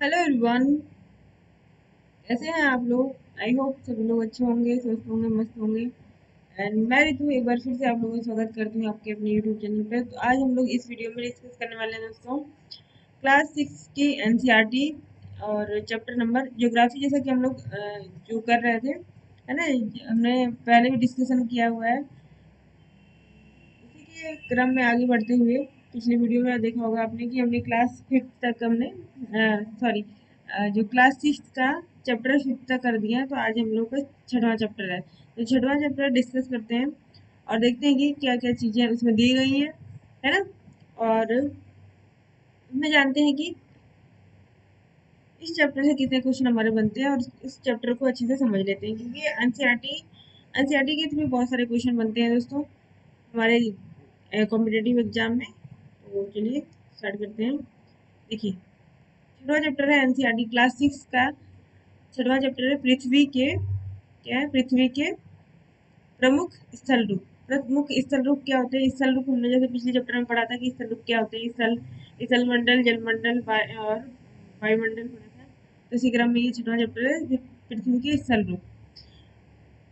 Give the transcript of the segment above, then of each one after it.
Hello everyone. कैसे हैं आप लोग? आई होप सभी लोग अच्छे होंगे, स्वस्थ होंगे, मस्त होंगे। एंड मैं रितु एक बार फिर से आप लोगों का स्वागत करती हूँ आपके अपने यूट्यूब चैनल पे। तो आज हम लोग इस वीडियो में डिस्कस करने वाले हैं दोस्तों, क्लास 6 की एनसीईआरटी और चैप्टर नंबर ज्योग्राफी। जैसा कि हम लोग जो कर रहे थे, है ना, हमने पहले भी डिस्कशन किया हुआ है। उसी के क्रम में आगे बढ़ते हुए पिछले वीडियो में देखा होगा आपने कि हमने क्लास 5 तक हमने सॉरी जो क्लास 6 का चैप्टर 5 तक कर दिया है। तो आज हम लोग का छठवां चैप्टर है। तो छठवां चैप्टर डिस्कस करते हैं और देखते हैं कि क्या क्या चीजें उसमें दी गई हैं, है ना। और उसमें जानते हैं कि इस चैप्टर से कितने क्वेश्चन हमारे बनते हैं और इस चैप्टर को अच्छे से समझ लेते हैं, क्योंकि एनसीईआरटी के थ्रू बहुत सारे क्वेश्चन बनते हैं दोस्तों हमारे कॉम्पिटेटिव एग्जाम में। तो चलिए स्टार्ट करते हैं। देखिए, छठवां चैप्टर है एनसीईआरटी क्लास 6 का। छठवां चैप्टर है पृथ्वी के, क्या है, पृथ्वी के प्रमुख स्थल रूप। प्रमुख स्थल रूप क्या होते हैं? स्थल रूप हमने जैसे पिछले चैप्टर में पढ़ा था कि स्थल रूप क्या होते हैं। स्थल मंडल, जलमंडल और वायुमंडल पढ़ा था। तो इसी क्रम में ये छठवां चैप्टर है पृथ्वी के स्थल रूप।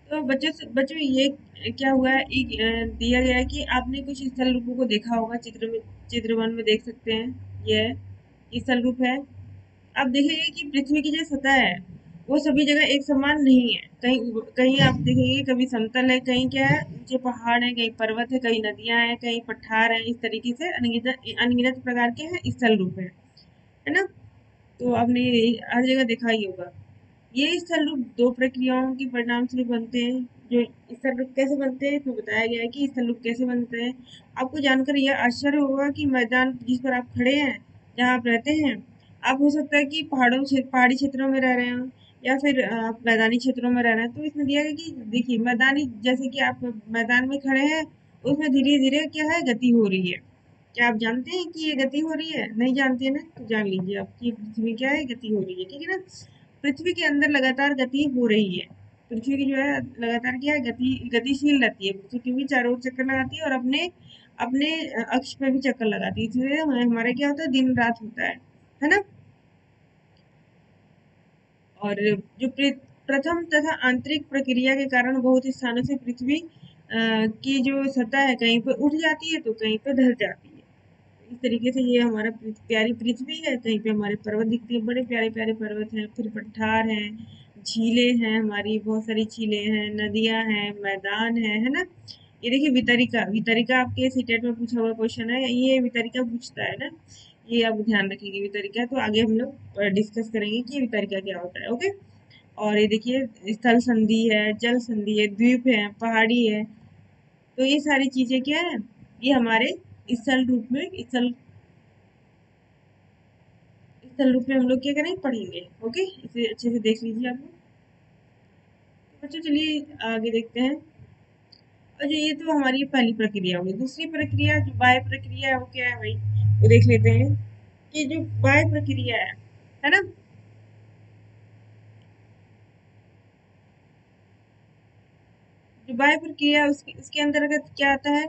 तो बच्चों ये क्या हुआ है, दिया गया है कि आपने कुछ स्थल रूपों को देखा होगा। चित्र 1 में देख सकते हैं, ये स्थल रूप है। आप देखेंगे कि पृथ्वी की जो सतह है वो सभी जगह एक समान नहीं है। कहीं कहीं आप देखेंगे कभी समतल है, कहीं क्या है, ऊंचे पहाड़ है, कहीं पर्वत है, कहीं नदियां हैं, कहीं पठार है। इस तरीके से अनगिनत अनगिनत प्रकार के हैं स्थल रूप है ना। तो आपने हर जगह देखा ही होगा। ये स्थल रूप दो प्रक्रियाओं के परिणाम स्वरूप बनते हैं। जो स्थल रूप कैसे बनते हैं इसमें बताया गया है कि स्थल रूप कैसे बनते हैं। आपको जानकर यह आश्चर्य होगा कि मैदान जिस पर आप खड़े हैं, जहाँ आप रहते हैं, आप हो सकता है कि पहाड़ी क्षेत्रों में रह रहे हो या फिर आप मैदानी क्षेत्रों में रह रहे हैं। तो इसमें दिया गया कि देखिए, मैदानी जैसे कि आप मैदान में खड़े हैं, उसमें धीरे धीरे क्या है, गति हो रही है। क्या आप जानते हैं कि ये गति हो रही है? नहीं जानते हैं ना, तो जान लीजिए आपकी पृथ्वी क्या है, गति हो रही है, ठीक है ना। पृथ्वी के अंदर लगातार गति हो रही है। पृथ्वी की जो है लगातार क्या है, गतिशील रहती है पृथ्वी, क्योंकि चारों ओर चक्कर लगाती है और अपने अपने अक्ष पे भी चक्कर लगाती है। इसलिए हमारा क्या होता है, दिन रात होता है ना। और जो प्रथम तथा आंतरिक प्रक्रिया के कारण बहुत स्थानों से पृथ्वी की जो सतह है कहीं पे उठ जाती है तो कहीं पे ढल जाती है। इस तरीके से ये हमारा प्यारी पृथ्वी है। कहीं पे हमारे पर्वत दिखते हैं, बड़े प्यारे प्यारे पर्वत हैं, फिर पठार हैं, झीलें हैं, हमारी बहुत सारी झीलें हैं, नदियां हैं, मैदान है ना। ये देखिए वितरिका, वितरिका आपके सीटेट में पूछा हुआ क्वेश्चन है, ये वितरिका पूछता है ना। ये आप ध्यान रखिएगा वितरिका। तो आगे हम लोग डिस्कस करेंगे कि वितरिका क्या होता है, ओके। और ये देखिए स्थल संधि है, जल संधि है, द्वीप है, पहाड़ी है। तो ये सारी चीजें क्या है, ये हमारे स्थल रूप में स्थल रूप में हम लोग क्या करेंगे, पढ़ेंगे, ओके। इसे अच्छे से देख लीजिए आप लोग। तो बच्चों चलिए आगे देखते हैं। और जो ये तो हमारी पहली प्रक्रिया होगी। दूसरी प्रक्रिया जो बाह्य प्रक्रिया है वो क्या है भाई, वो देख लेते हैं। कि जो बाह्य प्रक्रिया है ना, जो बाह्य प्रक्रिया है उसके अंतर्गत क्या आता है,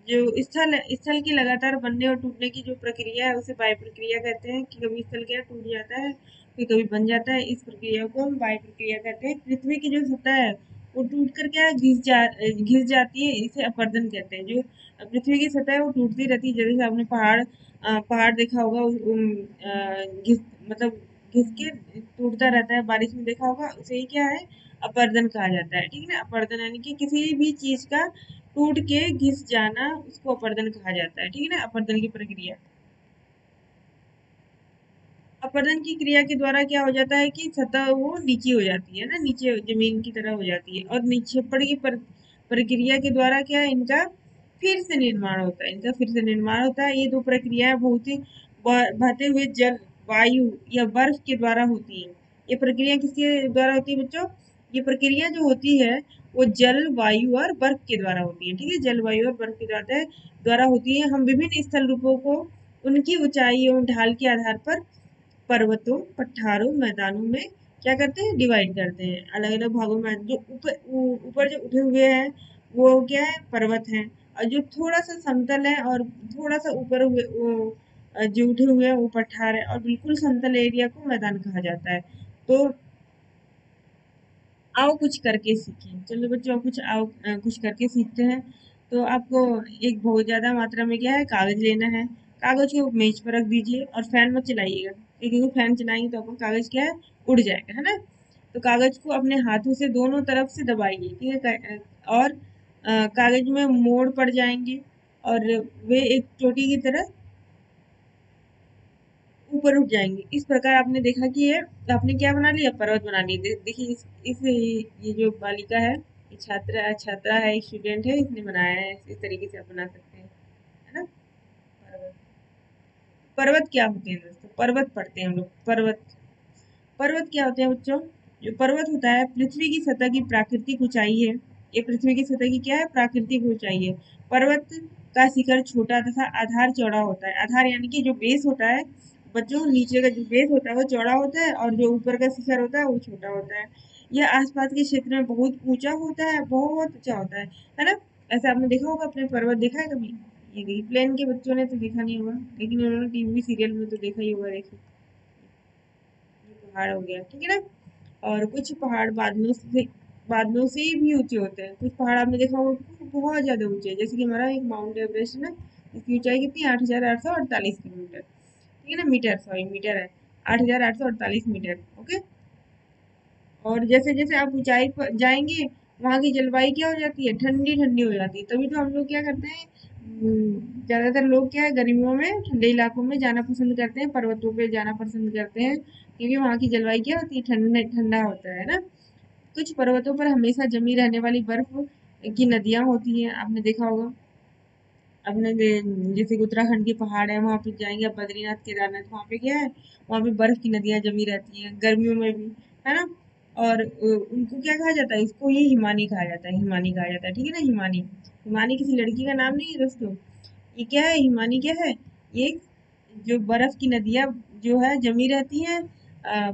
जो स्थल की लगातार बनने और टूटने की जो प्रक्रिया है उसे बाह्य प्रक्रिया कहते हैं। कि कभी स्थल क्या टूट जाता है, फिर कभी बन जाता है, इस प्रक्रिया को हम बाह्य प्रक्रिया कहते हैं। पृथ्वी की जो सतह है वो टूट कर क्या घिस जाती है, इसे अपरदन कहते हैं। जो पृथ्वी की सतह है वो टूटती रहती है। जैसे आपने पहाड़ देखा होगा, घिस मतलब घिस के टूटता रहता है, बारिश में देखा होगा, उसे ही क्या है, अपरदन कहा जाता है, ठीक है ना। अपरदन यानी कि किसी भी चीज का टूट के घिस जाना, उसको अपरदन कहा जाता है, ठीक है ना। अपरदन की प्रक्रिया, अपरदन की क्रिया के द्वारा क्या हो जाता है कि सतह वो नीचे हो जाती है ना, नीचे जमीन की तरह हो जाती है। और निक्षेपण की प्रक्रिया के द्वारा क्या है, इनका फिर से निर्माण होता है, इनका फिर से निर्माण होता है। ये दो प्रक्रियाएं बहुत ही बहते हुए जल, वायु या बर्फ के द्वारा होती है। ये प्रक्रिया किसके द्वारा होती है बच्चों? ये प्रक्रिया जो होती है वो जल, वायु और बर्फ के द्वारा होती है, ठीक है। जल, वायु और बर्फ के द्वारा होती है। हम विभिन्न स्थल रूपों को उनकी ऊंचाई एवं ढाल के आधार पर पर्वतों, पठारों, मैदानों में क्या करते हैं, डिवाइड करते हैं, अलग अलग भागों में। जो ऊपर जो उठे हुए हैं वो क्या है, पर्वत हैं। और जो थोड़ा सा समतल है और थोड़ा सा ऊपर हुए जो उठे हुए हैं वो पठार है, और बिल्कुल समतल एरिया को मैदान कहा जाता है। तो आओ कुछ करके सीखें। चलो बच्चों कुछ आओ कुछ करके सीखते हैं। तो आपको एक बहुत ज़्यादा मात्रा में क्या है, कागज़ लेना है। कागज़ को मेज पर रख दीजिए और फैन मत चलाइएगा, क्योंकि फैन चलाएंगे तो आपका कागज़ क्या है, उड़ जाएगा, है ना। तो कागज़ को अपने हाथों से दोनों तरफ से दबाइए, ठीक है। और कागज़ में मोड़ पड़ जाएंगे और वे एक चोटी की तरह ऊपर उठ जाएंगे। इस प्रकार आपने देखा कि ये आपने क्या बना लिया, पर्वत बना लिया। देखिए इस ये जो बालिका है, ये छात्रा है, स्टूडेंट है, इसने बनाया है। इस तरीके से आप बना सकते हैं, है ना। पर्वत पर्वत क्या होते हैं दोस्तों, पर्वत पढ़ते हैं हम लोग। पर्वत पर्वत क्या होते हैं बच्चों, जो पर्वत होता है पृथ्वी की सतह की प्राकृतिक ऊंचाई है। ये पृथ्वी की सतह की क्या है, प्राकृतिक ऊंचाई है। पर्वत का शिखर छोटा तथा आधार चौड़ा होता है। आधार यानी कि जो बेस होता है बच्चों, नीचे का जो बेस होता है वो चौड़ा होता है, और जो ऊपर का शिखर होता है वो छोटा होता है। यह आसपास के क्षेत्र में बहुत ऊंचा होता है, बहुत ऊंचा होता है ना। ऐसा आपने देखा होगा, अपने पर्वत देखा है कभी। ये देखिए प्लेन के बच्चों ने तो देखा नहीं होगा, लेकिन उन्होंने टीवी सीरियल में तो देखा ही होगा। देखिए ये पहाड़ हो गया, ठीक है ना। और कुछ पहाड़ बादलों से भी ऊंचे होते हैं। कुछ पहाड़ आपने देखा होगा कि बहुत ज्यादा ऊंचे है, जैसे कि हमारा एक माउंट एवरेस्ट है ना। इसकी ऊंचाई कितनी, 8,848 किलोमीटर, ठीक है ना, मीटर, सॉरी मीटर है, 8,848 मीटर। ओके। और जैसे जैसे आप ऊंचाई पर जाएंगे, वहां की जलवायु क्या हो जाती है, ठंडी ठंडी हो जाती है। तभी तो हम लोग क्या करते हैं, ज्यादातर लोग क्या है, गर्मियों में ठंडे इलाकों में जाना पसंद करते हैं, पर्वतों पे जाना पसंद करते हैं, क्योंकि वहाँ की जलवायु क्या होती है, ठंडा ठंडा होता है ना। कुछ पर्वतों पर हमेशा जमी रहने वाली बर्फ की नदियां होती हैं, आपने देखा होगा। जैसे कि उत्तराखंड के पहाड़ है, वहां पे जाएंगे आप, बद्रीनाथ केदारनाथ, वहां पे क्या है, वहां पे बर्फ की नदियां जमी रहती हैं गर्मियों में भी, है ना। और उनको क्या कहा जाता है, इसको ये हिमानी कहा जाता है, हिमानी कहा जाता है, ठीक है ना। हिमानी, हिमानी किसी लड़की का नाम नहीं है दोस्तों। ये क्या है, हिमानी क्या है, ये जो बर्फ की नदियां जो है जमी रहती हैं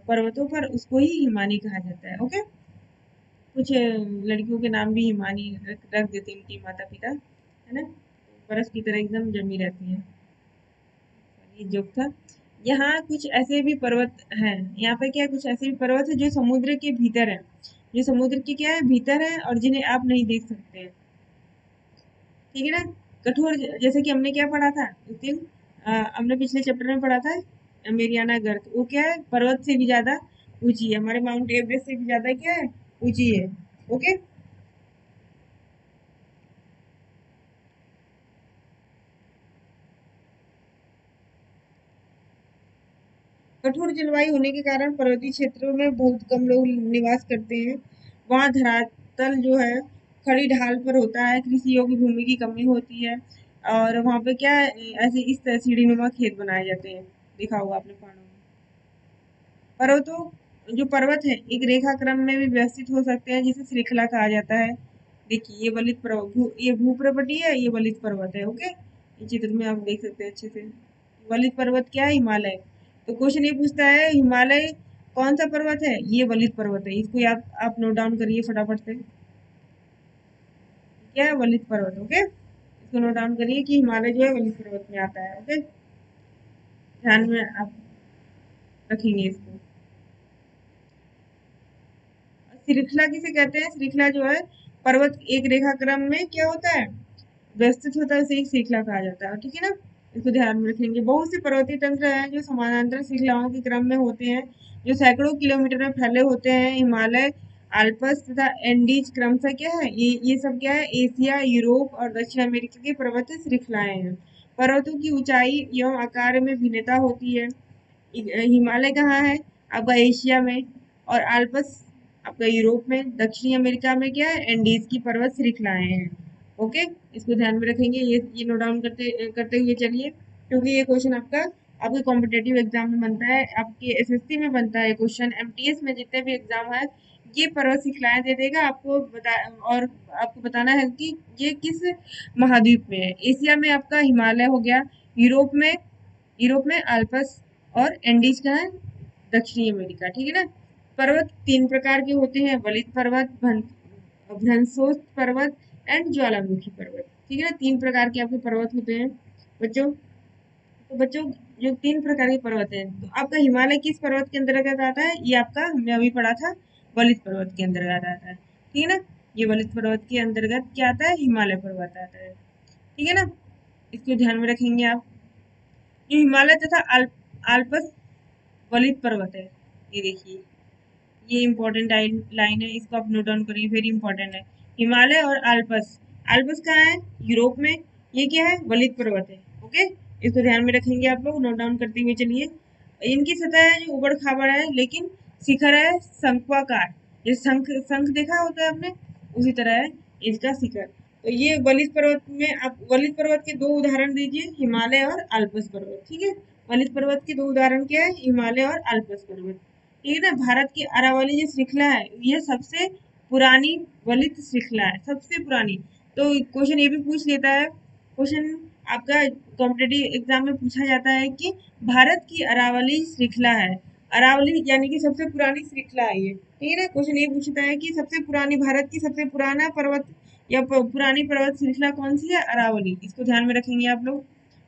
पर्वतों पर, उसको ही हिमानी कहा जाता है। ओके। कुछ लड़कियों के नाम भी हिमानी रख देते हैं उनकी माता पिता, है ना। बर्फ की तरह एकदम जमी रहती है। ये जोक था। यहाँ कुछ ऐसे भी पर्वत हैं, यहाँ पे क्या है, कुछ ऐसे भी पर्वत है जो समुद्र के भीतर है, जो समुद्र के क्या है, भीतर है, और जिन्हें आप नहीं देख सकते हैं, ठीक है ना। कठोर, जैसे कि हमने क्या पढ़ा था उस दिन, हमने पिछले चैप्टर में पढ़ा था, मेरियाना गर्त, वो क्या है, पर्वत से भी ज्यादा ऊंची है, हमारे माउंट एवरेस्ट से भी ज्यादा क्या है, ऊंची है। ओके। कठोर जलवायु होने के कारण पर्वतीय क्षेत्रों में बहुत कम लोग निवास करते हैं। वहाँ धरातल जो है खड़ी ढाल पर होता है, कृषि योग्य भूमि की कमी होती है, और वहाँ पे क्या है, ऐसे इस तरह सीढ़ी खेत बनाए जाते हैं, देखा होगा आपने पहाड़ों में। पर्वतों जो पर्वत है एक रेखा क्रम में भी व्यवस्थित हो सकते हैं, जिसे श्रृंखला कहा जाता है। देखिए ये वलित पर्वत, ये भूप्रवटी है, ये वलित पर्वत है। ओके, ये चित्र में आप देख सकते हैं अच्छे से। वलित पर्वत क्या है, हिमालय। तो क्वेश्चन ये पूछता है, हिमालय कौन सा पर्वत है, ये वलित पर्वत है। इसको आप नोट डाउन करिए फटाफट से, क्या है, वलित पर्वत। ओके, इसको नोट डाउन करिए कि हिमालय जो है वलित पर्वत में आता है। ओके, ध्यान में आप रखेंगे इसको। श्रृंखला किसे कहते हैं, श्रृंखला जो है पर्वत एक रेखा क्रम में क्या होता है, व्यवस्थित होता है, उसे एक श्रृंखला कहा जाता है, ठीक है ना। इसको ध्यान में रखेंगे। बहुत से पर्वतीय तंत्र हैं जो समानांतर श्रृंखलाओं के क्रम में होते हैं, जो सैकड़ों किलोमीटर में फैले होते हैं। हिमालय, आल्प्स तथा एंडीज क्रमशः क्या है, ये सब क्या है, एशिया, यूरोप और दक्षिण अमेरिका की पर्वतीय श्रृंखलाएं हैं। पर्वतों की ऊंचाई एवं आकार में भिन्नता होती है। हिमालय कहाँ है, आपका एशिया में, और आल्प्स आपका यूरोप में, दक्षिणी अमेरिका में क्या है, एंडीज की पर्वत श्रृंखलाएं हैं। ओके, इसको ध्यान में रखेंगे, ये नोट डाउन करते करते हुए चलिए, क्योंकि ये क्वेश्चन आपका आपके कॉम्पिटेटिव एग्जाम में बनता है, आपके एसएससी में बनता है क्वेश्चन, एमटीएस में जितने भी एग्जाम है, ये पर्वत श्रृंखलाएं दे देगा आपको और आपको बताना है कि ये किस महाद्वीप में है। एशिया में आपका हिमालय हो गया, यूरोप में अल्पस, और एंडीज का है दक्षिणी अमेरिका, ठीक है ना। पर्वत तीन प्रकार के होते हैं, वलित पर्वत, भ्रंशोत्थ पर्वत एंड ज्वालामुखी पर्वत, ठीक है ना। तीन प्रकार के आपके पर्वत होते हैं बच्चों। तो बच्चों जो 3 प्रकार के पर्वत हैं। तो आपका हिमालय किस पर्वत के अंतर्गत आता है? ये आपका हमने अभी पढ़ा था, वलित पर्वत के अंतर्गत आता है। ठीक है ना? ये वलित पर्वत के अंतर्गत क्या आता है? हिमालय पर्वत आता है। ठीक है ना? इसको ध्यान में रखेंगे आप। ये हिमालय तथा आल्पस वलित पर्वत है। ये देखिए, ये इंपॉर्टेंट लाइन है, इसको आप नोट डाउन करिए, वेरी इंपॉर्टेंट है। हिमालय और आल्पस, आल्पस कहाँ है? यूरोप में। ये क्या है? वलित पर्वत है। ओके, इसको ध्यान में रखेंगे आप लोग, नोट डाउन करते हुए चलिए। इनकी सतह है जो उबड़ खाबड़ है, लेकिन शिखर है शंक्वाकार। ये शंख शंख देखा होता है आपने, उसी तरह है इसका शिखर। तो ये वलित पर्वत में आप वलित पर्वत के दो उदाहरण दीजिए, हिमालय और आल्पस पर्वत। ठीक है, वलित पर्वत के दो उदाहरण क्या है? हिमालय और आल्पस पर्वत। ठीक है ना? भारत की अरावली जो श्रृंखला है, ये सबसे पुरानी वलित श्रृंखला है, सबसे पुरानी। तो क्वेश्चन ये भी पूछ लेता है, क्वेश्चन आपका कॉम्पिटेटिव एग्जाम में पूछा जाता है कि भारत की अरावली श्रृंखला है, अरावली यानी कि सबसे पुरानी श्रृंखला है ये। ठीक है ना? क्वेश्चन ये पूछता है कि सबसे पुरानी, भारत की सबसे पुराना पर्वत या पुरानी पर्वत श्रृंखला कौन सी है? अरावली। इसको ध्यान में रखेंगे आप लोग,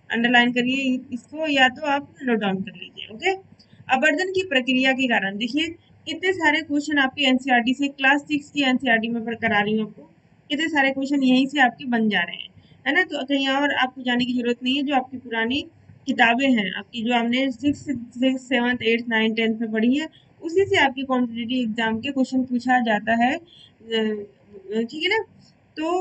अंडरलाइन करिए इसको, या तो आप नोट डाउन कर लीजिए। ओके, अपरदन की प्रक्रिया के कारण देखिए कितने सारे क्वेश्चन आपके एनसीईआरटी से, क्लास 6 की एनसीईआरटी में करा रही हूँ आपको, कितने सारे क्वेश्चन यहीं से आपके बन जा रहे हैं, है ना? तो कहीं और आपको जाने की जरूरत नहीं है। जो आपकी पुरानी किताबें हैं आपकी, जो आपने 6th 7th 8th 9th 10th में पढ़ी है, उसी से आपके कॉम्पिटिटिव एग्जाम के क्वेश्चन पूछा जाता है। ठीक है ना? तो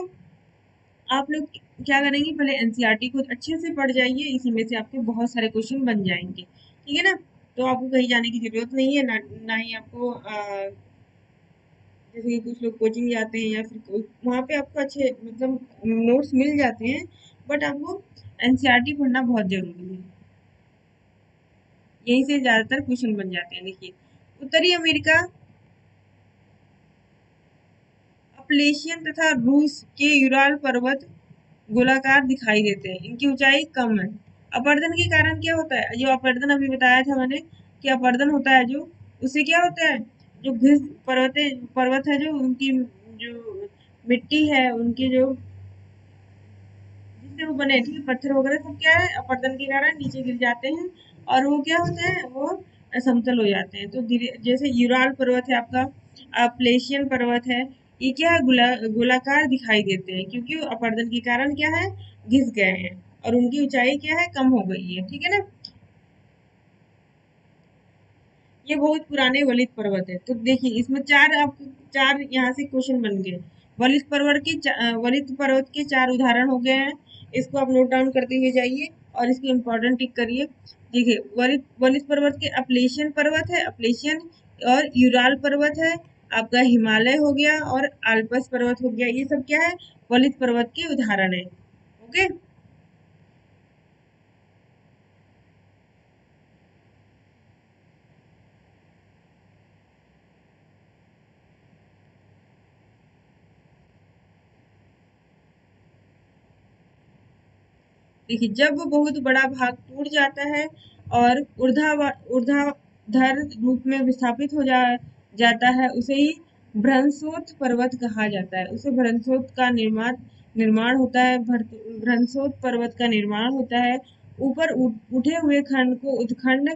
आप लोग क्या करेंगे, पहले एनसीईआरटी को अच्छे से पढ़ जाइए, इसी में से आपके बहुत सारे क्वेश्चन बन जाएंगे। ठीक है ना? तो आपको कहीं जाने की जरूरत नहीं है, ना ही आपको जैसे कि कुछ लोग कोचिंग जाते हैं या फिर वहाँ पे आपको अच्छे मतलब नोट्स मिल जाते हैं, बट आपको एनसीईआरटी पढ़ना बहुत जरूरी है, यहीं से ज्यादातर क्वेश्चन बन जाते हैं। देखिए, उत्तरी अमेरिका, अपलेशियन तथा रूस के यूराल पर्वत गोलाकार दिखाई देते हैं, इनकी ऊंचाई कम है। अपरदन के कारण क्या होता है? जो अपरदन अभी बताया था मैंने कि अपरदन होता है जो, उससे क्या होता है? जो घिस पर्वत है, जो उनकी जो मिट्टी है, उनकी जो जिससे वो बने, ठीक है, पत्थर वगैरह सब क्या है? अपरदन के कारण नीचे गिर जाते हैं, और वो क्या होते हैं? वो समतल हो जाते हैं। तो धीरे, जैसे यूराल पर्वत है आपका, प्लेशियन पर्वत है, ये क्या है? गोलाकार दिखाई देते हैं, क्योंकि वो अपरदन के कारण क्या है? घिस गए हैं, और उनकी ऊंचाई क्या है? कम हो गई है। ठीक है ना? ये बहुत पुराने वलित पर्वत है। तो देखिए, इसमें चार यहाँ से क्वेश्चन बन गए। वलित पर्वत के चार उदाहरण हो गए हैं। इसको आप नोट डाउन करते हुए जाइए और इसको इम्पोर्टेंट टिक करिए। देखिए, वलित वलित पर्वत के अपलेशियन पर्वत है, अपलेशियन, और यूराल पर्वत है, आपका हिमालय हो गया, और आल्पस पर्वत हो गया। ये सब क्या है? वलित पर्वत के उदाहरण है। ओके, देखिए, जब बहुत बड़ा भाग टूट जाता है और ऊर्ध्वाधर रूप में विस्थापित जाता है, उसे ही भ्रंशोत पर्वत कहा जाता है। उसे भ्रंशोत का निर्माण होता है, भ्रंशोत पर्वत का निर्माण होता है। ऊपर उठे हुए खंड को उत्खंड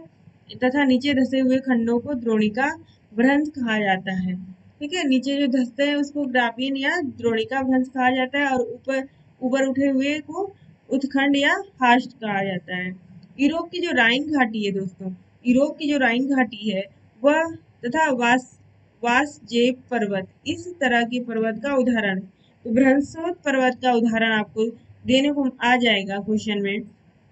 तथा नीचे धसे हुए खंडों को द्रोणिका भ्रंश कहा जाता है। ठीक है, नीचे जो धसते हैं उसको ग्रापीन या द्रोणिका भ्रंश कहा जाता है, और ऊपर ऊपर उठे हुए को उत्खंड या हार्स्ट कहा जाता है। यूरोप की जो राइन घाटी है दोस्तों, यूरोप की जो राइन घाटी है, वह तथा वासजेब पर्वत इस तरह के पर्वत का उदाहरण है। तो भ्रंशोत पर्वत का उदाहरण आपको देने को आ जाएगा क्वेश्चन में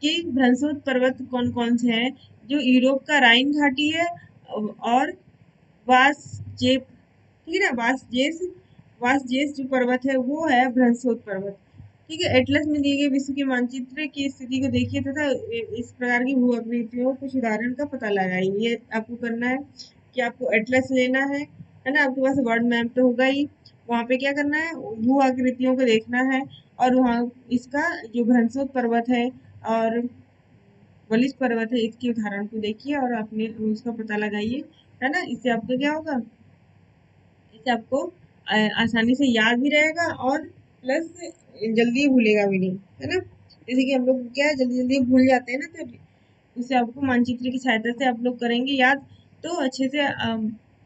कि भ्रंशोत पर्वत कौन कौन से हैं? जो यूरोप का राइन घाटी है, और वासजेब, ठीक है ना, वासजेस जो पर्वत है वो है भ्रंशोत पर्वत। ठीक है, एटलस में दिए गए विश्व के मानचित्र की स्थिति को देखिए तथा इस प्रकार की भू आकृतियों कुछ उदाहरण का पता लगाइए। ये आपको करना है कि आपको एटलस लेना है ना? आपके पास वर्ल्ड मैप तो होगा ही, वहाँ पे क्या करना है? भू आकृतियों को देखना है, और वहाँ इसका जो भ्रंशोत पर्वत है और वलिस पर्वत है, इसके उदाहरण को देखिए और आपने उसका पता लगाइए, है ना? इससे आपका क्या होगा? इससे आपको आसानी से याद भी रहेगा, और प्लस जल्दी भूलेगा भी नहीं, है ना? जैसे कि हम लोग क्या है, जल्दी जल्दी भूल जाते हैं ना, तो उसे आपको मानचित्र की सहायता से आप लोग करेंगे याद, तो अच्छे से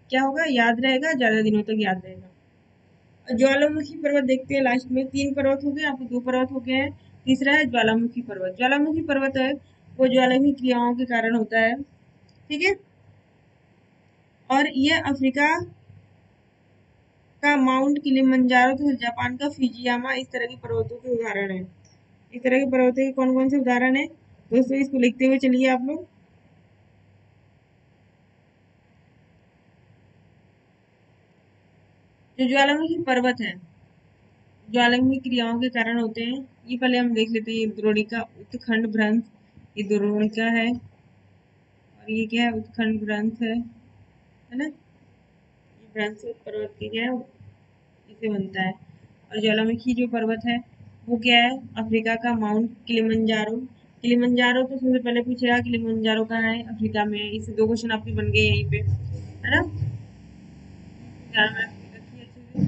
क्या होगा, याद रहेगा, ज्यादा दिनों तक याद रहेगा। ज्वालामुखी पर्वत देखते हैं लास्ट में, 3 पर्वत हो गए, आपको 2 पर्वत हो गए हैं। तीसरा है ज्वालामुखी पर्वत। ज्वालामुखी पर्वत है वो ज्वालामुखी क्रियाओं के कारण होता है, ठीक है। और ये अफ्रीका का माउंट किलिमंजारो तथा जापान का फिजियामा इस तरह के पर्वतों के उदाहरण है। इस तरह के पर्वतों के कौन कौन से उदाहरण है दोस्तों, इसको लिखते हुए चलिए आप लोग। जो ज्वालामुखी पर्वत है, ज्वालामुखी क्रियाओं के कारण होते हैं, ये पहले हम देख लेते हैं। ये द्रोणिका उत्खंड भ्रंश, ये द्रोणिका है, और ये क्या है, उत्खंड भ्रंश है ना। ये भ्रंश पर्वत के क्या है, इसे बनता है। और ज्वालामुखी जो पर्वत है वो क्या है, अफ्रीका का माउंट किलिमंजारो। किलिमंजारो तो सबसे पहले पूछेगा किलिमंजारो कहाँ है, अफ्रीका में है। इससे 2 क्वेश्चन आपके बन गए यहीं पे, है ना। ध्यान में रखिए अच्छे से।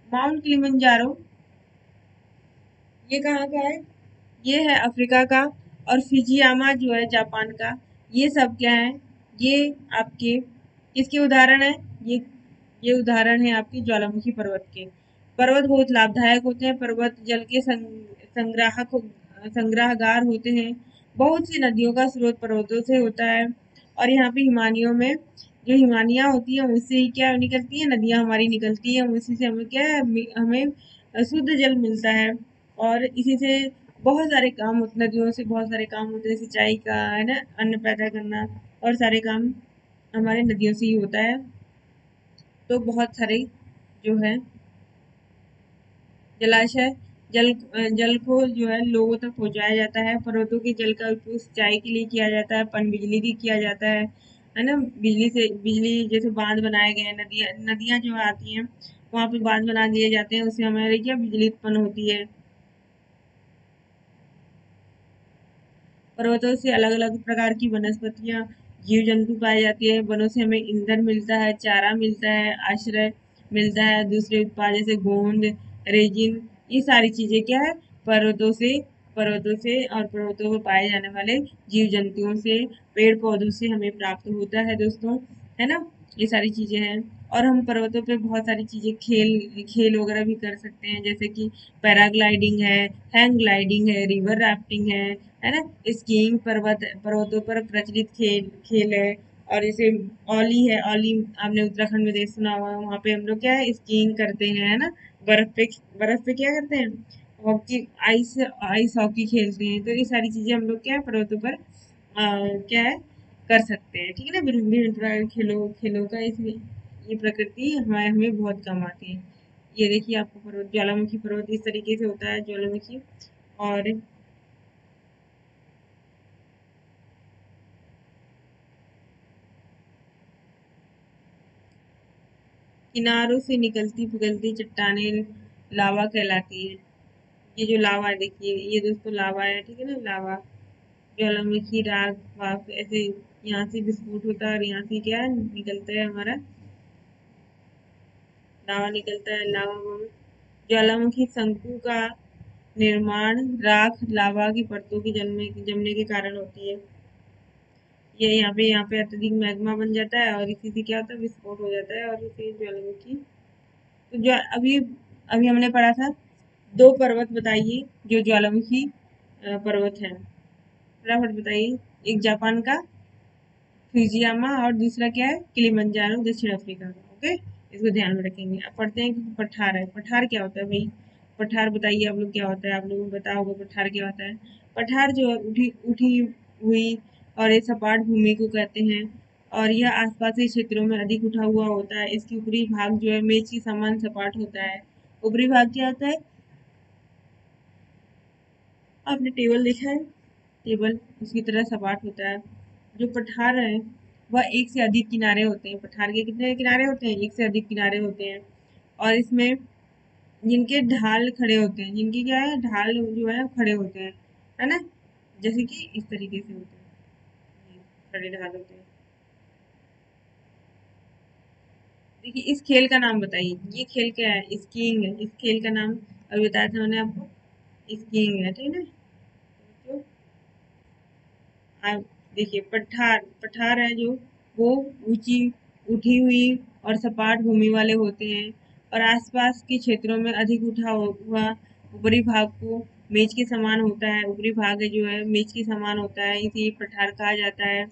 माउंट किलिमंजारो ये कहाँ का है, ये है अफ्रीका का। और फिजियामा जो है जापान का। ये सब क्या है, ये आपके किसके उदाहरण है, ये उदाहरण है आपके ज्वालामुखी पर्वत के। पर्वत बहुत लाभदायक होते हैं, पर्वत जल के संग्राहक संग्रहगार होते हैं। बहुत सी नदियों का स्रोत पर्वतों से होता है। और यहाँ पे हिमानियों में जो हिमानियाँ होती हैं उससे ही क्या निकलती है, नदियाँ हमारी निकलती हैं, उसी से हमें क्या है, हमें शुद्ध जल मिलता है। और इसी से बहुत सारे काम होते, नदियों से बहुत सारे काम होते हैं, सिंचाई का, है ना, अन्न पैदा करना, और सारे काम हमारे नदियों से ही होता है। तो बहुत सारे जो है जलाशय, जल को जो है लोगों तक पहुंचाया जाता है। पर्वतों के जल का उपयोग सिंचाई के लिए किया जाता है, पनबिजली भी किया जाता है ना। बिजली जैसे बांध बनाए गए हैं, नदियाँ नदियाँ जो आती हैं वहाँ पे बांध बना दिए जाते हैं, उससे हमारे क्या बिजली उत्पन्न होती है। पर्वतों से अलग अलग प्रकार की वनस्पतियां, जीव जंतु पाए जाते हैं। वनों से हमें ईंधन मिलता है, चारा मिलता है, आश्रय मिलता है, दूसरे उत्पाद जैसे गोंद, रेजिन, ये सारी चीजें क्या है, पर्वतों से पर्वतों से और पर्वतों में पाए जाने वाले जीव जंतुओं से, पेड़ पौधों से हमें प्राप्त होता है दोस्तों, है ना। ये सारी चीजें हैं। और हम पर्वतों पे बहुत सारी चीजें खेल खेल वगैरह भी कर सकते हैं, जैसे कि पैराग्लाइडिंग है, हैंग ग्लाइडिंग है, रिवर राफ्टिंग है ना। स्कीइंग पर्वतों पर प्रचलित खेल खेल है। और जैसे औली है, औली आपने उत्तराखंड में देख सुना होगा, वहाँ पे हम लोग क्या है, स्कीइंग करते हैं, है ना। बर्फ पे बर्फ पे क्या करते हैं, हॉकी, आइस आइस हॉकी खेलते हैं। तो ये सारी चीजें हम लोग क्या है पर्वतों पर क्या है, कर सकते हैं, ठीक है ना। विभिन्न विभिन्न प्रकार के खेलों का इसमें ये प्रकृति हमारे हमें बहुत काम आती है। ये देखिए आपको पर्वत, ज्वालामुखी पर्वत इस तरीके से होता है ज्वालामुखी। और किनारों से निकलती पिघलती चट्टानें लावा कहलाती है। ये जो लावा है देखिए, ये दोस्तों लावा है, ठीक है ना, लावा। ज्वालामुखी राग वाफ ऐसे यहाँ से विस्फोट होता है, और यहाँ से क्या निकलता है हमारा लावा, निकलता है लावा बम। ज्वालामुखी शंकु का निर्माण राख लावा की परतों की जमने के कारण होती है। ये यहाँ पे अत्यधिक मैग्मा बन जाता है, और इसी से क्या होता है, विस्फोट हो जाता है, और इसे ज्वालामुखी। तो जो अभी अभी हमने पढ़ा था, 2 पर्वत बताइए जो ज्वालामुखी पर्वत है, फटाफट बताइए। एक जापान का फ्यूजियामा, और दूसरा क्या है, किलिमंजारो दक्षिण अफ्रीका का। ओके, इसको ध्यान में रखेंगे। अब पढ़ते हैं कि पठार है। पठार क्या होता है भाई, पठार बताइए आप लोग क्या होता है, आप लोगों को पता होगा पठार क्या होता है। पठार जो है उठी उठी हुई और एक सपाट भूमि को कहते हैं, और यह आसपास के क्षेत्रों में अधिक उठा हुआ होता है। इसकी ऊपरी भाग जो है मेज की समान सपाट होता है। ऊपरी भाग क्या होता है, आपने टेबल देखा है, टेबल उसकी तरह सपाट होता है। जो पठार है वह एक से अधिक किनारे होते हैं। पठार के कितने किनारे होते हैं, एक से अधिक किनारे होते हैं। और इसमें जिनके ढाल खड़े होते हैं, जिनकी क्या है, ढाल जो है खड़े होते हैं, है ना। जैसे कि इस तरीके से होते हैं, ये खड़े ढाल होते हैं। देखिए इस खेल का नाम बताइए, ये खेल क्या है? स्कीइंग है। इस खेल का नाम अभी बताया था मैंने आपको, स्कीइंग है, ठीक है। तो आप देखिए पठार, पठार है जो, वो ऊंची उठी हुई और सपाट भूमि वाले होते हैं और आसपास के क्षेत्रों में अधिक उठा हुआ ऊपरी भाग को मेज के समान होता है। ऊपरी भाग जो है मेज के समान होता है, इसे पठार कहा जाता है।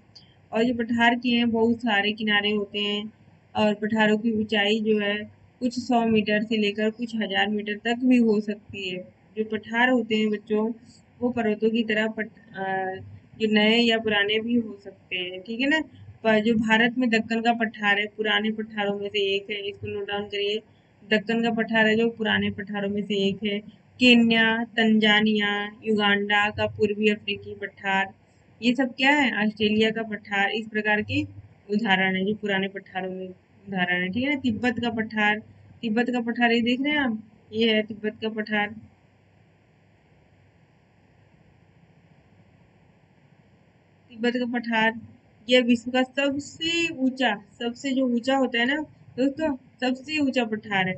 और जो पठार के हैं बहुत सारे किनारे होते हैं और पठारों की ऊंचाई जो है कुछ 100 मीटर से लेकर कुछ 1000 मीटर तक भी हो सकती है। जो पठार होते हैं बच्चों, वो पर्वतों की तरह जो नए या पुराने भी हो सकते हैं, ठीक है ना। पर जो भारत में दक्कन का पठार है पुराने पठारों में से एक है, इसको नोट डाउन करिए। दक्कन का पठार है जो पुराने पठारों में से एक है। केन्या, तंजानिया, युगांडा का पूर्वी अफ्रीकी पठार, ये सब क्या है? ऑस्ट्रेलिया का पठार, इस प्रकार के उदाहरण है जो पुराने पठारों में उदाहरण है, ठीक है ना। तिब्बत का पठार, तिब्बत का पठार ये देख रहे हैं आप, ये है तिब्बत का पठार। तिब्बत का पठार यह विश्व का सबसे ऊंचा, सबसे जो ऊंचा होता है ना दोस्तों, सबसे ऊंचा पठार है।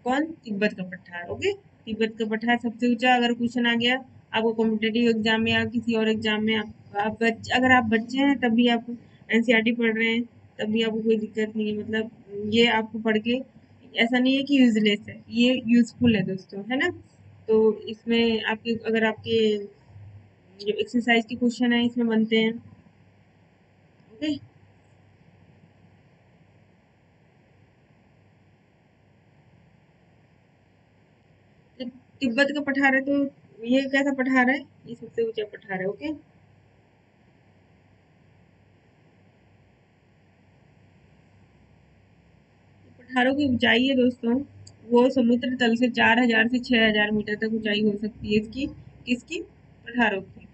कौन? तिब्बत का पठार। ओके, तिब्बत का पठार सबसे ऊंचा। अगर क्वेश्चन आ गया आपको कॉम्पिटेटिव एग्जाम में या किसी और एग्जाम में, अगर आप बच्चे हैं तब भी आप एनसीईआरटी पढ़ रहे हैं तब भी आपको कोई दिक्कत नहीं है, मतलब ये आपको पढ़ के ऐसा नहीं है कि यूजलेस है, ये यूजफुल है दोस्तों, है ना। तो इसमें आपके, अगर आपके जो एक्सरसाइज के क्वेश्चन है इसमें बनते हैं। ओके, तो तिब्बत का पठार है, तो ये कैसा पठार है? ये सबसे ऊंचा पठार है। ओके, पठारों की ऊंचाई है दोस्तों, वो समुद्र तल से 4000 से 6000 मीटर तक ऊंचाई हो सकती है इसकी। किसकी? पठारों की।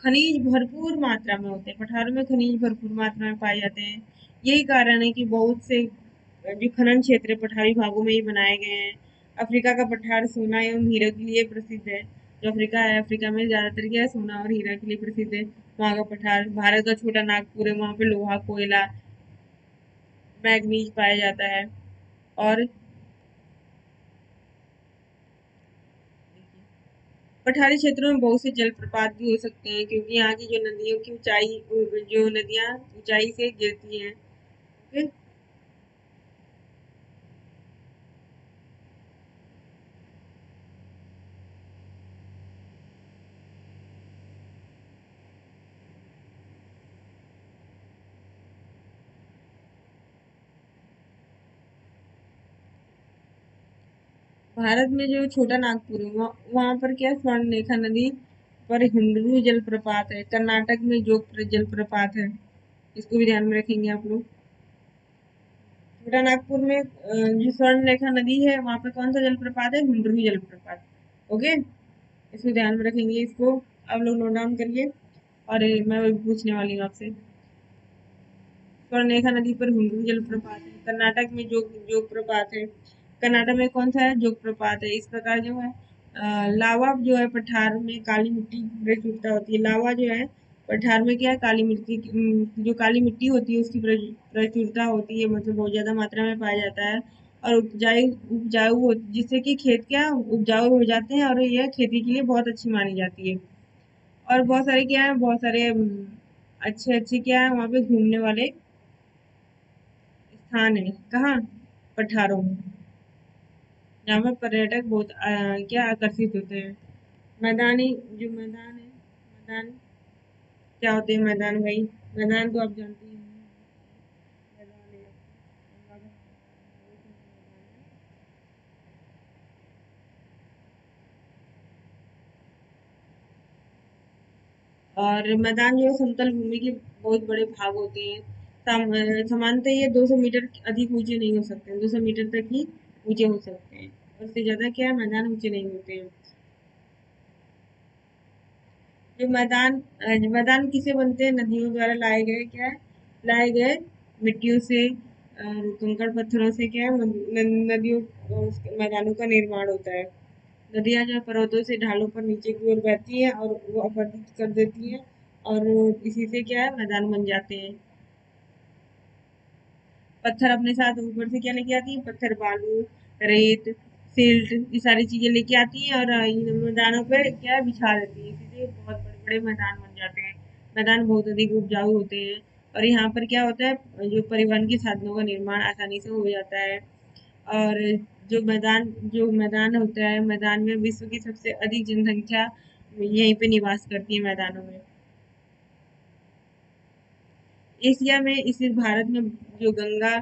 खनिज भरपूर मात्रा में होते हैं पठारों में, खनिज भरपूर मात्रा में पाए जाते हैं। यही कारण है कि बहुत से जो खनन क्षेत्र पठारी भागों में ही बनाए गए हैं। अफ्रीका का पठार सोना एवं हीरा के लिए प्रसिद्ध है। जो अफ्रीका है, अफ्रीका में ज्यादातर क्या है? सोना और हीरा के लिए प्रसिद्ध है वहाँ का पठार। भारत का छोटा नागपुर है, वहाँ पे लोहा, कोयला, मैग्नीज पाया जाता है। और पठारी क्षेत्रों में बहुत से जलप्रपात भी हो सकते हैं क्योंकि यहाँ की जो नदियों की ऊंचाई, जो नदियाँ ऊंचाई से गिरती हैं। ओके? भारत में जो छोटा नागपुर है वहाँ पर क्या स्वर्णरेखा नदी पर हिंदू जलप्रपात है। कर्नाटक में जोग जलप्रपात है, इसको भी ध्यान में रखेंगे आप लोग। छोटा नागपुर में जो स्वर्णरेखा नदी है वहाँ पे कौन सा जलप्रपात है? हुंडरू जलप्रपात। ओके, इसको ध्यान में रखेंगे, इसको आप लोग नोट डाउन करिए। और मैं वही पूछने वाली हूँ आपसे। स्वर्णरेखा नदी पर हुंडरू जलप्रपात है। कर्नाटक में जोग जोग प्रपात है। कर्नाटक में कौन सा है? जोग प्रपात है। इस प्रकार जो है लावा जो है पठार में काली मिट्टी की प्रचुरता होती है। लावा जो है पठार में क्या है? काली मिट्टी जो काली मिट्टी होती है उसकी प्रचुरता होती है, मतलब बहुत ज्यादा मात्रा में पाया जाता है। और उपजाऊ उपजाऊ जिससे कि खेत क्या उपजाऊ हो जाते हैं और यह खेती के लिए बहुत अच्छी मानी जाती है। और बहुत सारे क्या है, बहुत सारे अच्छे अच्छे क्या है वहाँ पे घूमने वाले स्थान है। कहाँ? पठारों में, जहाँ पर पर्यटक बहुत क्या आकर्षित होते हैं। मैदानी, जो मैदान है, मैदान क्या होते हैं? मैदान भाई, मैदान तो आप जानते ही हैं। मैदान है, और मैदान जो है समतल भूमि के बहुत बड़े भाग होते हैं। सामान्यतः ये 200 मीटर अधिक ऊंचे नहीं हो सकते, 200 मीटर तक ही ऊंचे हो सकते हैं। उससे ज्यादा क्या है, मैदान ऊंचे नहीं होते हैं। जो मैदान मैदान किसे बनते हैं? नदियों द्वारा लाए गए क्या है? लाए गए मिट्टियों से, कंकड़ पत्थरों से क्या है नदियों, मैदानों का निर्माण होता है। नदियां जो है पर्वतों से ढालों पर नीचे की ओर बहती है और वो अपरदित कर देती है और इसी से क्या है मैदान बन जाते हैं। पत्थर अपने साथ ऊपर से क्या लेके आती है, पत्थर, बालू, रेत, सिल्ट, ये सारी चीजें लेके आती हैं और इन मैदानों पे क्या बिछा देती है, इसलिए बहुत बड़े बड़े मैदान बन जाते हैं। मैदान बहुत अधिक उपजाऊ होते हैं और यहाँ पर क्या होता है, जो परिवहन के साधनों का निर्माण आसानी से हो जाता है। और जो मैदान होता है, मैदान में विश्व की सबसे अधिक जनसंख्या यहीं पे निवास करती है, मैदानों में। एशिया में इस भारत में जो गंगा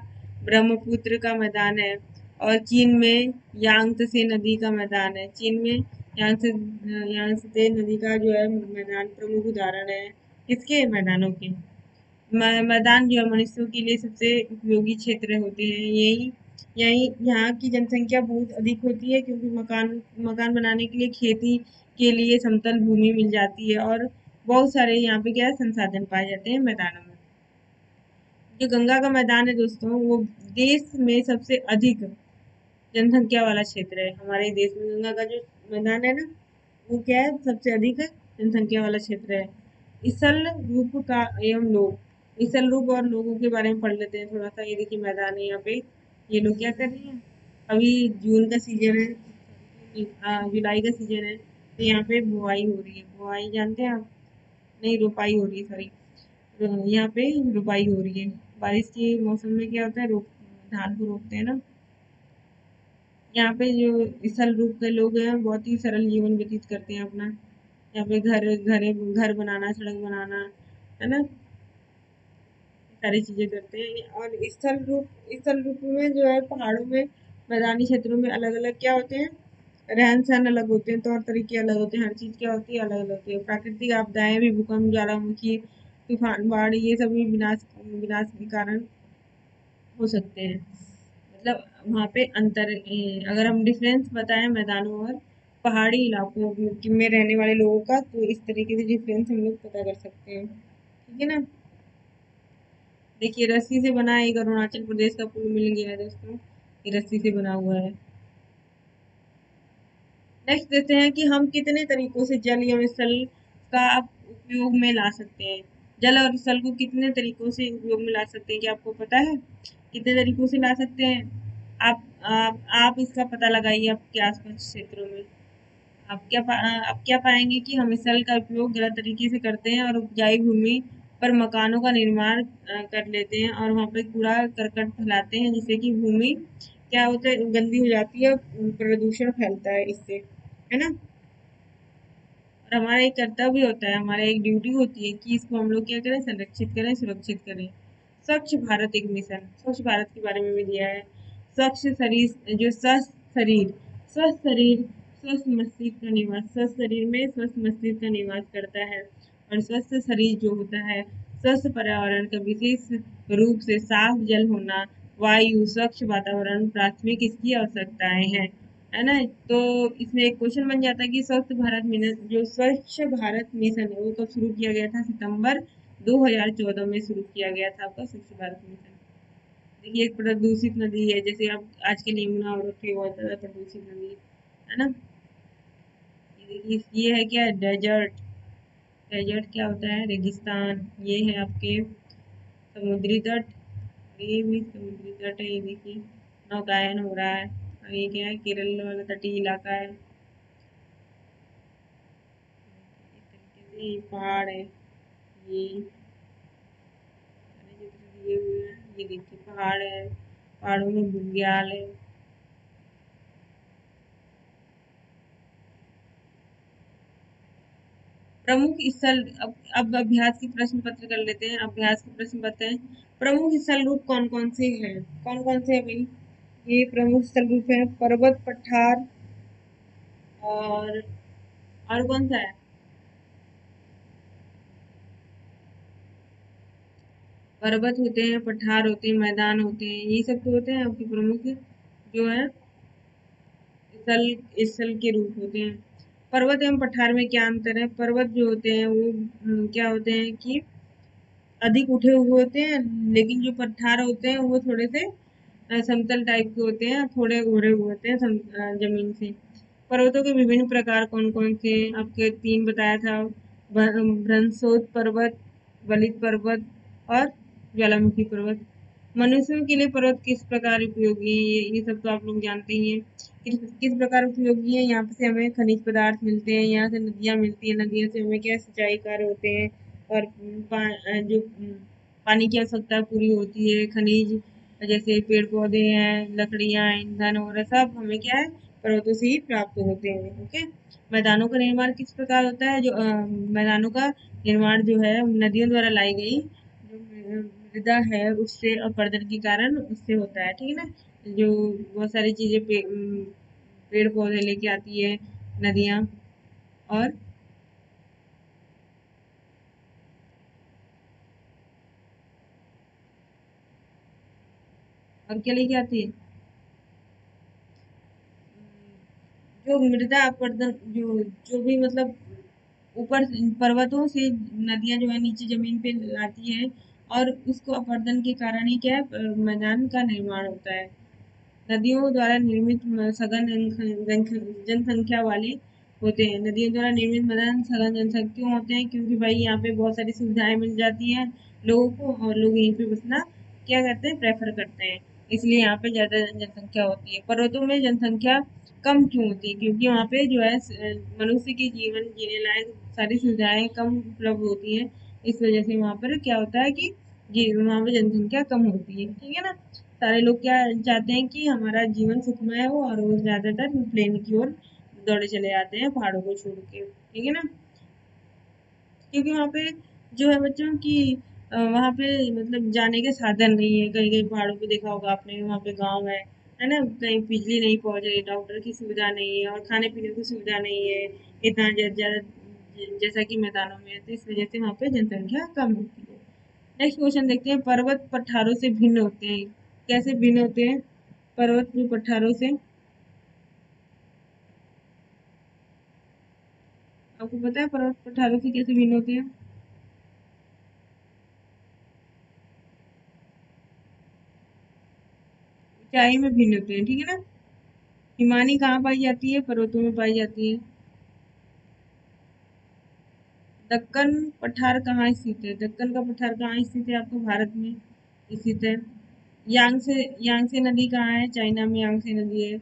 ब्रह्मपुत्र का मैदान है और चीन में यांगत्से नदी का मैदान है। चीन में यांगत्से नदी का जो है मैदान प्रमुख उदाहरण है किसके, मैदानों के। मैदान जो है मनुष्यों के लिए सबसे उपयोगी क्षेत्र होते हैं। यही यही यहाँ की जनसंख्या बहुत अधिक होती है क्योंकि मकान मकान बनाने के लिए, खेती के लिए समतल भूमि मिल जाती है और बहुत सारे यहाँ पे क्या है, संसाधन पाए जाते हैं मैदानों में। जो गंगा का मैदान है दोस्तों, वो देश में सबसे अधिक जनसंख्या वाला क्षेत्र है। हमारे देश में गंगा का जो मैदान है ना, वो क्या है, सबसे अधिक जनसंख्या वाला क्षेत्र है। इसल रूप का एवं लोग, इसल रूप और लोगों के बारे में पढ़ लेते हैं थोड़ा सा। ये देखिए मैदान है यहाँ पे, ये लोग क्या कर रहे हैं, अभी जून का सीजन है, जुलाई का सीजन है, तो यहाँ पे बुआई हो रही है। बुआई जानते हैं आप? नहीं, रोपाई हो रही है, सॉरी। यहाँ पे रोपाई हो रही है। बारिश के मौसम में क्या होता है, धान को रोपते हैं ना। यहाँ पे जो इसल रूप के लोग हैं, बहुत ही सरल जीवन व्यतीत करते हैं अपना। यहाँ पे घर बनाना, सड़क बनाना, है ना, सारी चीजें करते हैं। और स्थल रूप में जो है, पहाड़ों में, मैदानी क्षेत्रों में अलग अलग क्या होते हैं, रहन सहन अलग होते हैं, तौर तरीके अलग होते हैं, हर चीज क्या होती है, अलग अलग होती है। प्राकृतिक आपदाएं भी, भूकंप, ज्वालामुखी, तूफान, बाढ़, ये सभी विनाश विनाश के कारण हो सकते हैं। मतलब वहाँ पे अगर हम डिफरेंस बताएं मैदानों और पहाड़ी इलाकों में रहने वाले लोगों का, तो इस तरीके से डिफरेंस हम लोग पता कर सकते हैं। ठीक है ना। देखिए, रस्सी से बना एक अरुणाचल प्रदेश का पुल मिल गया है दोस्तों, ये रस्सी से बना हुआ है। नेक्स्ट देखते हैं कि हम कितने तरीकों से जल एवं स्थल का उपयोग में ला सकते हैं। जल और स्थल को कितने तरीकों से उपयोग में ला सकते हैं, क्या आपको पता है कितने तरीकों से ला सकते हैं? आप इसका पता लगाइए आपके आसपास क्षेत्रों में। आप क्या पाएंगे कि हम स्थल का उपयोग गलत तरीके से करते हैं और उपजाऊ भूमि पर मकानों का निर्माण कर लेते हैं और वहाँ पे कूड़ा करकट फैलाते हैं, जिससे कि भूमि क्या होता है, गंदी हो जाती है, प्रदूषण फैलता है इससे, है ना। और हमारा एक कर्तव्य होता है, हमारा एक ड्यूटी होती है कि इसको हम लोग क्या करें, संरक्षित करें, सुरक्षित करें। स्वच्छ भारत एक मिशन, स्वच्छ भारत के बारे में भी दिया है। स्वच्छ शरीर, जो स्वस्थ शरीर स्वस्थ मस्तिष्क का निवास, स्वस्थ शरीर में स्वस्थ मस्तिष्क का निवास करता है। और स्वस्थ शरीर जो होता है, स्वस्थ पर्यावरण का विशेष रूप से साफ जल होना, वायु, स्वच्छ वातावरण प्राथमिक इसकी आवश्यकताएं हैं, है ना। तो इसमें एक क्वेश्चन बन जाता है कि स्वच्छ भारत मिशन है, वो कब शुरू किया गया था? सितंबर 2014 में शुरू किया गया था आपका स्वच्छ भारत मिशन। देखिए, एक प्रदूषित नदी है, जैसे अब आजकल यमुना और उठे, बहुत ज्यादा प्रदूषित नदी है ना। ये देखिए, ये है क्या, डेजर्ट। डेजर्ट क्या होता है? रेगिस्तान। ये है आपके समुद्री तट, ये भी समुद्री तट है, ये देखिए नौकायन हो रहा है। और ये क्या है, केरल वाला तटीय इलाका है। इस तरीके से ये पहाड़ है, ये सारे चित्र दिए हुए हैं। ये देखिए पहाड़ है, पहाड़ों में बुग्याल है। प्रमुख स्थल, अब अभ्यास के प्रश्न पत्र कर लेते हैं। अभ्यास के प्रश्न बताएं, प्रमुख स्थल रूप कौन कौन से हैं? कौन कौन से हैं भाई? ये प्रमुख स्थल रूप है, पर्वत, पठार, और कौन सा है? पर्वत होते हैं, पठार होते हैं, मैदान होते हैं, यही सब तो होते हैं आपके प्रमुख जो है स्थल स्थल के रूप होते हैं। पर्वत एवं पठार में क्या अंतर है? पर्वत जो होते हैं वो क्या होते हैं कि अधिक उठे हुए होते हैं, लेकिन जो पठार होते हैं वो थोड़े से समतल टाइप के होते हैं, थोड़े उड़े हुए होते हैं जमीन से। पर्वतों के विभिन्न प्रकार कौन कौन से? आपके तीन बताया था, भ्रंशोत पर्वत, वलित पर्वत और ज्वालामुखी पर्वत। मनुष्यों के लिए पर्वत किस प्रकार उपयोगी है, ये सब तो आप लोग जानते ही हैं। किस प्रकार उपयोगी है, यहाँ से हमें खनिज पदार्थ मिलते हैं, यहाँ से नदियाँ मिलती हैं, नदियों से हमें क्या सिंचाई कार्य होते हैं, और पानी की आवश्यकता पूरी होती है। खनिज जैसे पेड़ पौधे हैं, लकड़ियाँ, ईंधन और सब हमें क्या है, पर्वतों से ही प्राप्त होते हैं। ओके, मैदानों का निर्माण किस प्रकार होता है, जो मैदानों का निर्माण जो है नदियों द्वारा लाई गई जो मृदा है उससे अपरदन के कारण उससे होता है। ठीक है ना, जो बहुत सारी चीजें पेड़ पौधे लेके आती है नदियाँ, और क्या लेके आती है, जो मृदा अपरदन, जो भी मतलब ऊपर पर्वतों से नदियां जो है नीचे जमीन पे आती है, और उसको अपरदन के कारण ही क्या है, मैदान का निर्माण होता है। नदियों द्वारा निर्मित सघन जनसंख्या वाले होते हैं। नदियों द्वारा निर्मित मैदान सघन जनसंख्या क्यों होते हैं, क्योंकि भाई यहाँ पे बहुत सारी सुविधाएं मिल जाती हैं लोगों को, और लोग यहीं पे बसना क्या करते हैं, प्रेफर करते हैं, इसलिए यहाँ पे ज्यादा जनसंख्या होती है। पर्वतों में जनसंख्या कम क्यों होती है, क्योंकि वहाँ पे जो है मनुष्य के जीवन जीने लायक सारी सुविधाएं कम उपलब्ध होती हैं। इस वजह से वहाँ पर क्या होता है कि वहाँ पे जनसंख्या कम होती है। ठीक है ना, सारे लोग क्या चाहते हैं कि हमारा जीवन सुखमय हो, और वो ज्यादातर प्लेन की ओर दौड़े चले जाते हैं पहाड़ों को छोड़ के। ठीक है ना, क्योंकि वहाँ पे जो है बच्चों की वहाँ पे मतलब जाने के साधन नहीं है। कहीं कहीं पहाड़ों पे देखा होगा आपने, वहाँ पे गांव है ना, कहीं बिजली नहीं पहुंच रही, डॉक्टर की सुविधा नहीं है, और खाने पीने की सुविधा नहीं है इतना ज्यादा जैसा कि मैदानों में है, तो इस वजह से वहाँ पे जनसंख्या कम होती है। नेक्स्ट क्वेश्चन देखते हैं, पर्वत पठारों से भिन्न होते हैं, कैसे भिन्न होते हैं पर्वत भी पठारों से, आपको पता है पर्वत पठारों से कैसे भिन्न होते हैं, ऊंचाई में भिन्न होते हैं। ठीक है ना, हिमानी कहाँ पाई जाती है, पर्वतों में पाई जाती है। दक्कन पठार कहाँ स्थित है, दक्कन का पठार कहाँ स्थित है, आपको भारत में स्थित है। यांगसे नदी कहाँ है, चाइना में यांगसे नदी है।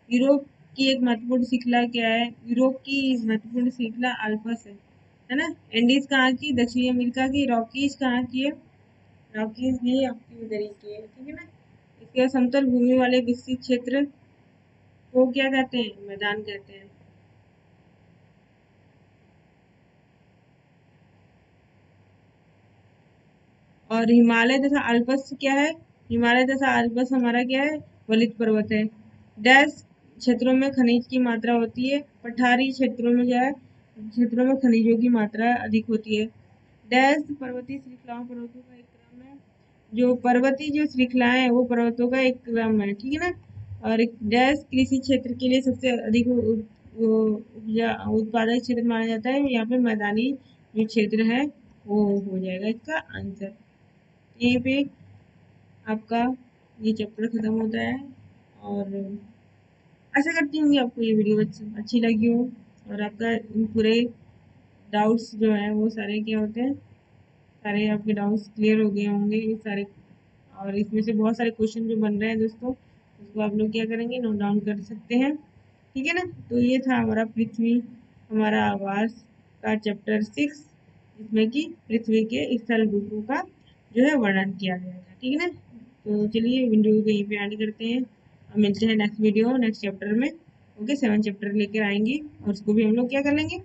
यूरोप की एक महत्वपूर्ण श्रृंखला क्या है, यूरोप की महत्वपूर्ण श्रृंखला अल्पस है ना। एंडीज कहाँ की, दक्षिणी अमेरिका की। रॉकीज कहाँ की है, रॉकीज भी आपकी उधर ही की है। ठीक है ना, इसके बाद समतल भूमि वाले विस्तृत क्षेत्र को क्या कहते हैं, मैदान कहते हैं। और हिमालय तथा अल्पस क्या है, हिमालय तथा अल्पस हमारा क्या है, वलित पर्वत है। डैश क्षेत्रों में खनिज की मात्रा होती है, पठारी क्षेत्रों में जो है क्षेत्रों में खनिजों की मात्रा अधिक होती है। डैश पर्वतीय श्रृंखलाओं पर्वतों का एक क्रम है, जो पर्वतीय जो श्रृंखलाएं है वो पर्वतों का एक क्रम है। ठीक है ना, और एक डैश कृषि क्षेत्र के लिए सबसे अधिक उत्पादक क्षेत्र माना जाता है, यहाँ पे मैदानी जो क्षेत्र है वो हो जाएगा इसका आंसर। यहीं पे आपका ये चैप्टर खत्म होता है, और आशा करती हूँ कि आपको ये वीडियो अच्छी लगी हो, और आपका इन पूरे डाउट्स जो है वो सारे क्या होते हैं, सारे आपके डाउट्स क्लियर हो गए होंगे ये सारे। और इसमें से बहुत सारे क्वेश्चन जो बन रहे हैं दोस्तों, उसको आप लोग क्या करेंगे, नोट डाउन कर सकते हैं। ठीक है ना, तो ये था हमारा पृथ्वी हमारा आवास का चैप्टर 6, जिसमें कि पृथ्वी के स्थल रूपों का जो है वर्णन किया गया था। ठीक है ना, तो चलिए वीडियो को यहीं पे एंड करते हैं, और मिलते हैं नेक्स्ट वीडियो नेक्स्ट चैप्टर में। ओके, 7 चैप्टर लेकर आएंगे, और उसको भी हम लोग क्या कर लेंगे,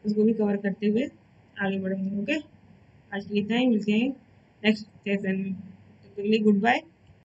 उसको भी कवर करते हुए आगे बढ़ेंगे। ओके, आज के लिए इतना ही, मिलते हैं नेक्स्ट सेशन में, तो गुड बाय।